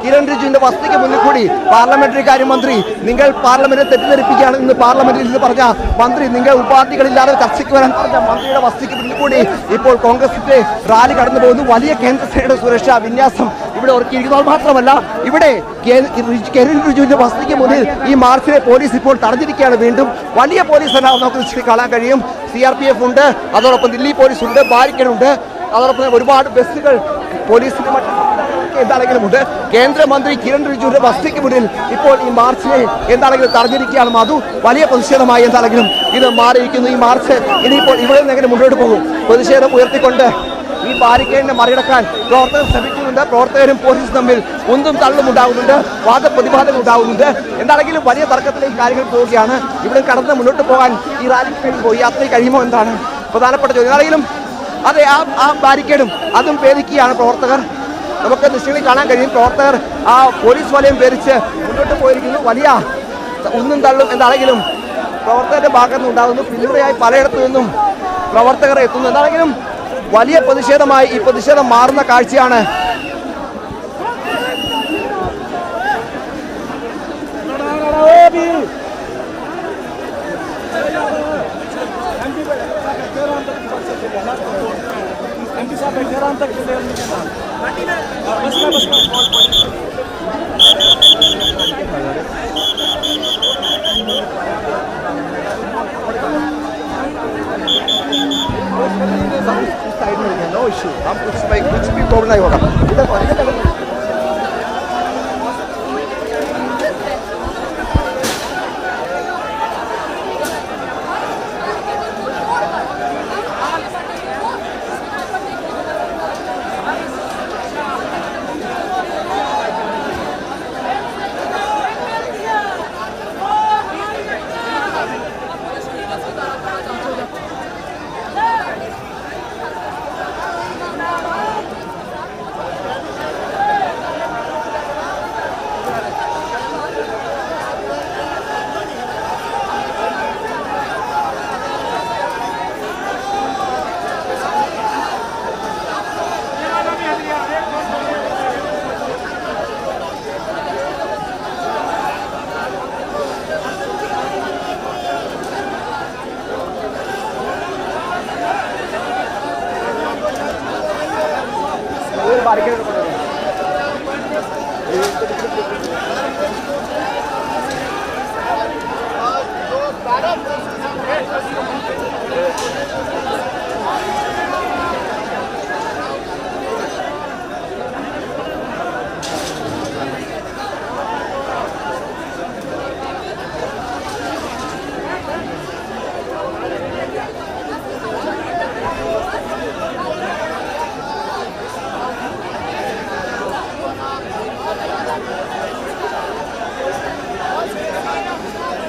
കിരൺ റിജിജുവിന്റെ വസതിക്ക് മുന്നിൽ കൂടി പാർലമെന്ററി കാര്യമന്ത്രി നിങ്ങൾ പാർലമെന്റിനെ തെറ്റിദ്ധരിപ്പിക്കുകയാണ് എന്ന് പാർലമെന്റിൽ നിന്ന് പറഞ്ഞ മന്ത്രി, നിങ്ങൾ ഉപാധികളില്ലാതെ ചർച്ചയ്ക്ക് വരാൻ പറഞ്ഞ മന്ത്രിയുടെ വസതിക്ക് മുന്നിൽ കൂടി ഇപ്പോൾ കോൺഗ്രസിന്റെ റാലി കടന്നു പോകുന്നു. വലിയ കേന്ദ്രസേനയുടെ സുരക്ഷാ വിന്യാസം ഇവിടെ ഒരുക്കിയിരിക്കുന്നത് മാത്രമല്ല, ഇവിടെ കിരൺ റിജിജുവിന്റെ വസതിക്ക് മുന്നിൽ ഈ മാർച്ചിനെ പോലീസ് ഇപ്പോൾ തടഞ്ഞിരിക്കുകയാണ്. വീണ്ടും വലിയ പോലീസ് നമുക്ക് കാണാൻ കഴിയും. CRPF ഉണ്ട്, അതോടൊപ്പം ദില്ലി പോലീസ് ഉണ്ട്, ബാരിക്കേഡ് ഉണ്ട്, അതോടൊപ്പം ഒരുപാട് ബസ്സുകൾ പോലീസിന്റെ എന്താണെങ്കിലും ഉണ്ട്. കേന്ദ്രമന്ത്രി കിരൺ റിജിജുവിന്റെ വസതിക്ക് മുന്നിൽ ഇപ്പോൾ ഈ മാർച്ചിനെ എന്താണെങ്കിലും തടഞ്ഞിരിക്കുകയാണ്. മാധു, വലിയ പ്രതിഷേധമായി എന്താണെങ്കിലും ഇത് മാറിയിരിക്കുന്നു. ഈ മാർച്ച് ഇനിയിപ്പോൾ ഇവിടെ നിന്ന് എങ്ങനെ മുന്നോട്ട് പോകും? പ്രതിഷേധം ഉയർത്തിക്കൊണ്ട് ഈ ബാരിക്കേഡിനെ മറികടക്കാൻ പ്രവർത്തകർ ശ്രമിക്കുന്നുണ്ട്. പ്രവർത്തകരും പോലീസും തമ്മിൽ ഉന്തും തള്ളും ഉണ്ടാകുന്നുണ്ട്, വാദപ്രതിവാദങ്ങൾ ഉണ്ടാകുന്നുണ്ട്. എന്താണെങ്കിലും വലിയ തർക്കത്തിലേക്ക് കാര്യങ്ങൾ പോവുകയാണ്. ഇവിടെ കടന്ന് മുന്നോട്ട് പോകാൻ ഈ റാലി കഴിയുമ്പോൾ, ഈ യാത്രയിൽ കഴിയുമോ എന്താണ് പ്രധാനപ്പെട്ട ചോദ്യം. എന്താണെങ്കിലും അതെ, ആ ബാരിക്കേഡും അതും ഭേദിക്കുകയാണ് പ്രവർത്തകർ. നമുക്ക് ദൃശ്യങ്ങളിൽ കാണാൻ കഴിയും. പ്രവർത്തകർ ആ പോലീസ് വലയം ഭേദിച്ച് മുന്നോട്ട് പോയിരിക്കുന്നു. വലിയ ഉന്തും തള്ളും എന്താണെങ്കിലും പ്രവർത്തകരുടെ ഭാഗത്തു നിന്നുണ്ടാകുന്നു. പിന്തുണയായി പലയിടത്തു നിന്നും പ്രവർത്തകർ എത്തുന്നു. എന്താണെങ്കിലും വലിയ പ്രതിഷേധമായി ഈ പ്രതിഷേധം മാറുന്ന കാഴ്ചയാണ്. No issue. हम कुछ भी प्रॉब्लम नहीं होगा.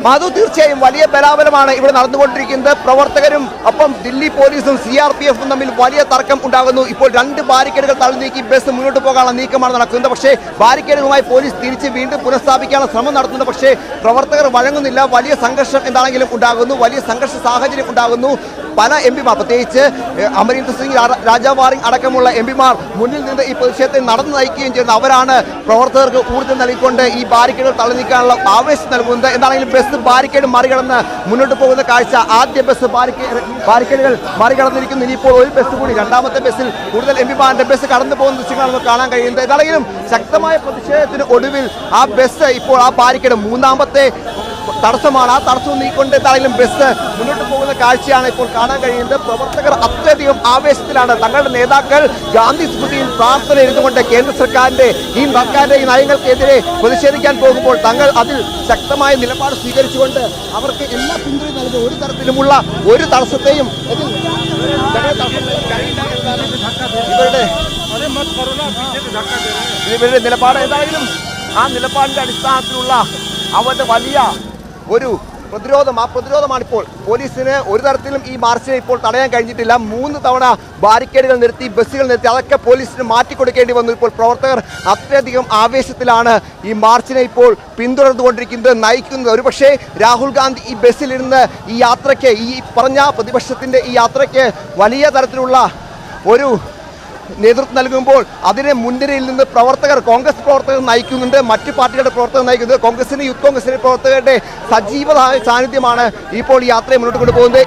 മാധു, തീർച്ചയായും വലിയ ബലാബലമാണ് ഇവിടെ നടന്നുകൊണ്ടിരിക്കുന്നത്. പ്രവർത്തകരും ഒപ്പം ദില്ലി പോലീസും CRPFും തമ്മിൽ വലിയ തർക്കം ഉണ്ടാകുന്നു. ഇപ്പോൾ 2 ബാരിക്കേഡുകൾ തള്ളി നീക്കി ബസ് മുന്നോട്ട് പോകാനുള്ള നീക്കമാണ് നടക്കുന്നത്. പക്ഷേ ബാരിക്കേഡുമായി പോലീസ് തിരിച്ച് വീണ്ടും പുനഃസ്ഥാപിക്കാനുള്ള ശ്രമം നടത്തുന്നത്. പക്ഷേ പ്രവർത്തകർ വഴങ്ങുന്നില്ല. വലിയ സംഘർഷം എന്താണെങ്കിലും ഉണ്ടാകുന്നു, വലിയ സംഘർഷ സാഹചര്യം ഉണ്ടാകുന്നു. പല MP-മാർ, പ്രത്യേകിച്ച് അമരീന്ദർ സിംഗ്, രാജാ വാറിംഗ് അടക്കമുള്ള MP-മാർ മുന്നിൽ നിന്ന് ഈ പ്രതിഷേധത്തെ നടന്നു നയിക്കുകയും ചെയ്യുന്നത്. അവരാണ് പ്രവർത്തകർക്ക് ഊർജ്ജം നൽകിക്കൊണ്ട് ഈ ബാരിക്കേഡുകൾ തള്ളി നീക്കാനുള്ള ആവേശം നൽകുന്നത്. എന്താണെങ്കിലും ബസ് ബാരിക്കേഡ് മറികടന്ന് മുന്നോട്ട് പോകുന്ന കാഴ്ച. ആദ്യ ബസ് ബാരിക്കേഡുകൾ മറികടന്നിരിക്കുന്നു. ഇനിയിപ്പോൾ ഒരു ബസ് കൂടി, രണ്ടാമത്തെ ബസ്സിൽ കൂടുതൽ MP-മാരുടെ ബസ് കടന്നു പോകുന്ന ദൃശ്യങ്ങളാണ് നമുക്ക് കാണാൻ കഴിയുന്നത്. എന്താണെങ്കിലും ശക്തമായ പ്രതിഷേധത്തിന് ഒടുവിൽ ആ ബസ് ഇപ്പോൾ ആ ബാരിക്കേഡ് മൂന്നാമത്തെ തടസ്സമാണ്. ആ തടസ്സം നീക്കൊണ്ട് എന്താണെങ്കിലും ബസ് മുന്നോട്ട് പോകുന്ന കാഴ്ചയാണ് ഇപ്പോൾ കാണാൻ കഴിയുന്നത്. പ്രവർത്തകർ അത്യധികം ആവേശത്തിലാണ്. തങ്ങളുടെ നേതാക്കൾ ഗാന്ധി സ്മൃതിയിൽ പ്രാർത്ഥന ഇരുന്നുകൊണ്ട് കേന്ദ്ര സർക്കാരിന്റെ ഈ നയങ്ങൾക്കെതിരെ പ്രതിഷേധിക്കാൻ പോകുമ്പോൾ തങ്ങൾ അതിൽ ശക്തമായ നിലപാട് സ്വീകരിച്ചുകൊണ്ട് അവർക്ക് എല്ലാ പിന്തുണയും നൽകുന്ന ഒരു തരത്തിലുമുള്ള ഒരു തടസ്സത്തെയും ഇവരുടെ നിലപാട് എന്തായാലും ആ നിലപാടിന്റെ അടിസ്ഥാനത്തിലുള്ള അവരുടെ വലിയ ഒരു പ്രതിരോധം, ആ പ്രതിരോധമാണ് ഇപ്പോൾ പോലീസിന് ഒരു തരത്തിലും ഈ മാർച്ചിനെ ഇപ്പോൾ തടയാൻ കഴിഞ്ഞിട്ടില്ല. 3 തവണ ബാരിക്കേഡുകൾ നിർത്തി, ബസ്സുകൾ നിർത്തി, അതൊക്കെ പോലീസിന് മാറ്റിക്കൊടുക്കേണ്ടി വന്നു. ഇപ്പോൾ പ്രവർത്തകർ അത്രയധികം ആവേശത്തിലാണ് ഈ മാർച്ചിനെ ഇപ്പോൾ പിന്തുടർന്നുകൊണ്ടിരിക്കുന്നത്, നയിക്കുന്നത്. ഒരുപക്ഷെ രാഹുൽ ഗാന്ധി ഈ ബസ്സിലിരുന്ന് ഈ യാത്രയ്ക്ക്, ഈ പറഞ്ഞ പ്രതിപക്ഷത്തിൻ്റെ ഈ യാത്രയ്ക്ക് വലിയ തരത്തിലുള്ള ഒരു നേതൃത്വം നൽകുമ്പോൾ അതിനെ മുൻനിരയിൽ നിന്ന് കോൺഗ്രസ് പ്രവർത്തകർ നയിക്കുന്നുണ്ട്, മറ്റ് പാർട്ടികളുടെ പ്രവർത്തകർ നയിക്കുന്നത്. കോൺഗ്രസിന്റെ യൂത്ത് കോൺഗ്രസിന്റെ പ്രവർത്തകരുടെ സജീവ സാന്നിധ്യമാണ് ഇപ്പോൾ ഈ യാത്രയെ മുന്നോട്ട് കൊണ്ടുപോകുന്നത്.